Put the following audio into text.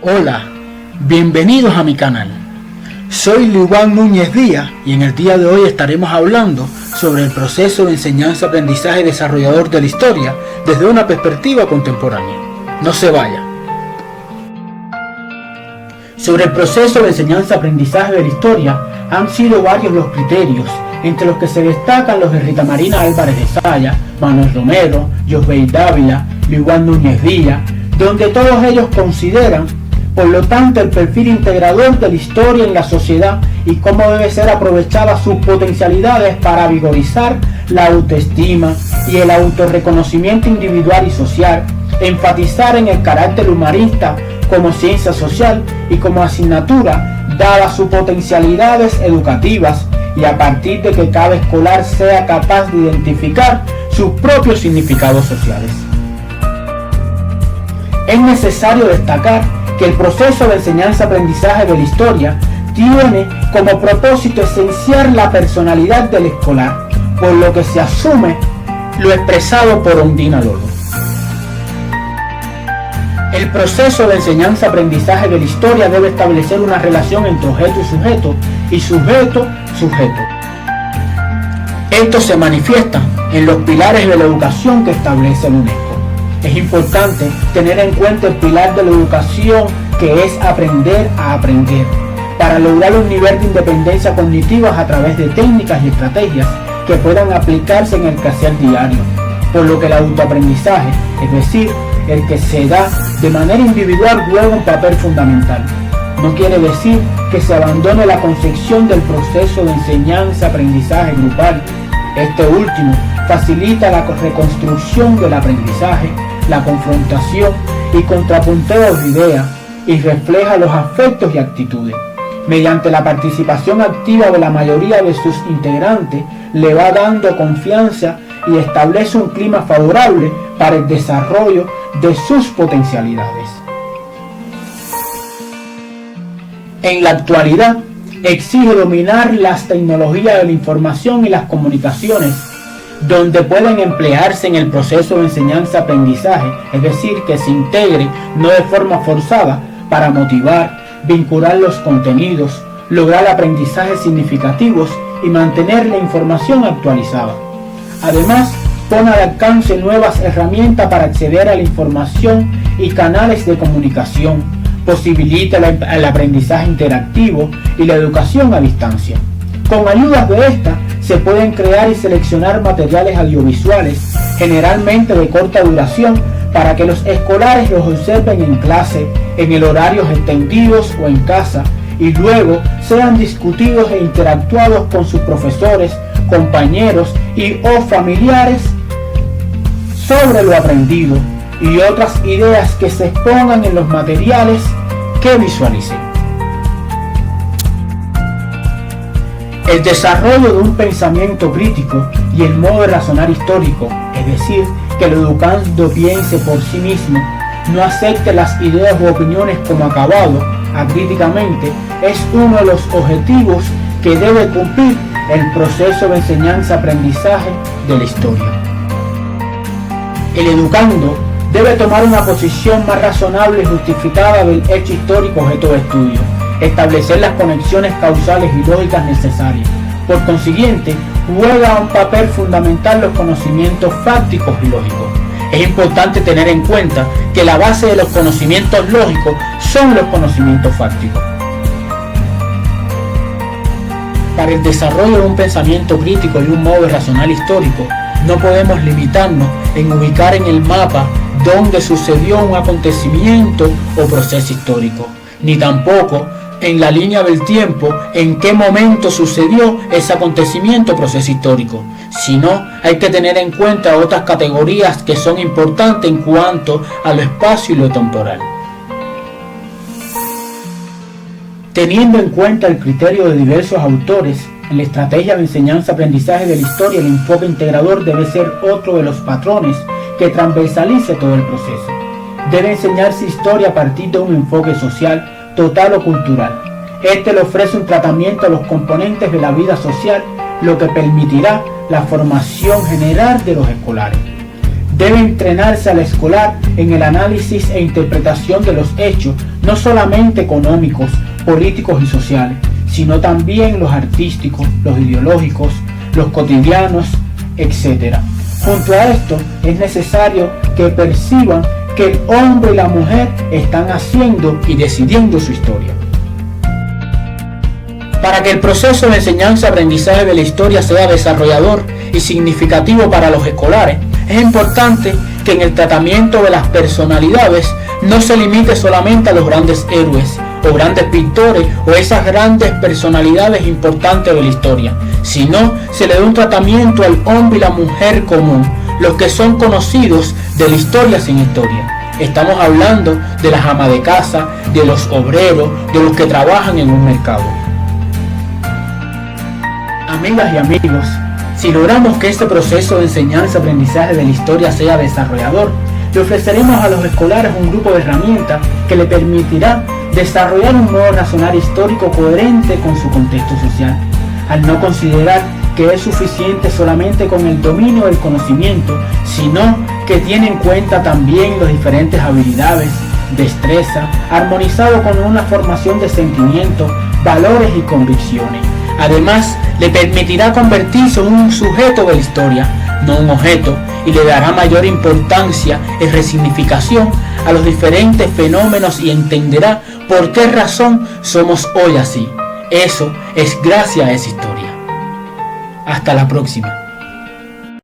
Hola, bienvenidos a mi canal. Soy Liuban Núñez Díaz y en el día de hoy estaremos hablando sobre el proceso de enseñanza-aprendizaje desarrollador de la historia desde una perspectiva contemporánea. No se vaya. Sobre el proceso de enseñanza-aprendizaje de la historia han sido varios los criterios, entre los que se destacan los de Rita Marina Álvarez de Saya, Manuel Romero, Josbey Dávila, Liuban Núñez Díaz, donde todos ellos consideran, por lo tanto, el perfil integrador de la historia en la sociedad y cómo debe ser aprovechada sus potencialidades para vigorizar la autoestima y el autorreconocimiento individual y social, enfatizar en el carácter humanista como ciencia social y como asignatura, dadas sus potencialidades educativas, y a partir de que cada escolar sea capaz de identificar sus propios significados sociales. Es necesario destacar que el proceso de enseñanza-aprendizaje de la historia tiene como propósito esenciar la personalidad del escolar, por lo que se asume lo expresado por Ondina Lolo. El proceso de enseñanza-aprendizaje de la historia debe establecer una relación entre objeto y sujeto, y sujeto-sujeto. Esto se manifiesta en los pilares de la educación que establece la UNESCO. Es importante tener en cuenta el pilar de la educación, que es aprender a aprender, para lograr un nivel de independencia cognitiva a través de técnicas y estrategias que puedan aplicarse en el quehacer diario, por lo que el autoaprendizaje, es decir, el que se da de manera individual, juega un papel fundamental. No quiere decir que se abandone la concepción del proceso de enseñanza-aprendizaje grupal. Este último facilita la reconstrucción del aprendizaje, la confrontación y contrapunteo de ideas, y refleja los afectos y actitudes. Mediante la participación activa de la mayoría de sus integrantes, le va dando confianza y establece un clima favorable para el desarrollo de sus potencialidades. En la actualidad, exige dominar las tecnologías de la información y las comunicaciones, donde pueden emplearse en el proceso de enseñanza-aprendizaje, es decir, que se integre no de forma forzada para motivar, vincular los contenidos, lograr aprendizajes significativos y mantener la información actualizada. Además, pone al alcance nuevas herramientas para acceder a la información y canales de comunicación, posibilita el aprendizaje interactivo y la educación a distancia. Con ayudas de esta, se pueden crear y seleccionar materiales audiovisuales, generalmente de corta duración, para que los escolares los observen en clase, en el horarios extendidos o en casa, y luego sean discutidos e interactuados con sus profesores, compañeros y o familiares sobre lo aprendido y otras ideas que se expongan en los materiales que visualicen. El desarrollo de un pensamiento crítico y el modo de razonar histórico, es decir, que el educando piense por sí mismo, no acepte las ideas u opiniones como acabado, acríticamente, es uno de los objetivos que debe cumplir el proceso de enseñanza-aprendizaje de la historia. El educando debe tomar una posición más razonable y justificada del hecho histórico objeto de estudio, establecer las conexiones causales y lógicas necesarias. Por consiguiente, juega un papel fundamental los conocimientos fácticos y lógicos. Es importante tener en cuenta que la base de los conocimientos lógicos son los conocimientos fácticos. Para el desarrollo de un pensamiento crítico y un modo de razonar histórico, no podemos limitarnos en ubicar en el mapa dónde sucedió un acontecimiento o proceso histórico, ni tampoco en la línea del tiempo en qué momento sucedió ese acontecimiento o proceso histórico, sino hay que tener en cuenta otras categorías que son importantes en cuanto a lo espacio y lo temporal. Teniendo en cuenta el criterio de diversos autores, en la estrategia de enseñanza-aprendizaje de la historia, el enfoque integrador debe ser otro de los patrones que transversalice todo el proceso. Debe enseñarse historia a partir de un enfoque social, total o cultural. Este le ofrece un tratamiento a los componentes de la vida social, lo que permitirá la formación general de los escolares. Debe entrenarse al escolar en el análisis e interpretación de los hechos, no solamente económicos, políticos y sociales, sino también los artísticos, los ideológicos, los cotidianos, etc. Junto a esto, es necesario que perciban que el hombre y la mujer están haciendo y decidiendo su historia. Para que el proceso de enseñanza-aprendizaje de la historia sea desarrollador y significativo para los escolares, es importante que en el tratamiento de las personalidades no se limite solamente a los grandes héroes o grandes pintores o esas grandes personalidades importantes de la historia, sino se le dé un tratamiento al hombre y la mujer común, los que son conocidos de la historia sin historia. Estamos hablando de las amas de casa, de los obreros, de los que trabajan en un mercado. Amigas y amigos, si logramos que este proceso de enseñanza-aprendizaje de la historia sea desarrollador, le ofreceremos a los escolares un grupo de herramientas que le permitirá desarrollar un modo razonar histórico coherente con su contexto social, al no considerar que es suficiente solamente con el dominio del conocimiento, sino que tiene en cuenta también las diferentes habilidades, destreza, armonizado con una formación de sentimientos, valores y convicciones. Además, le permitirá convertirse en un sujeto de la historia, no un objeto, y le dará mayor importancia y resignificación a los diferentes fenómenos y entenderá por qué razón somos hoy así. Eso es gracias a esa historia. Hasta la próxima.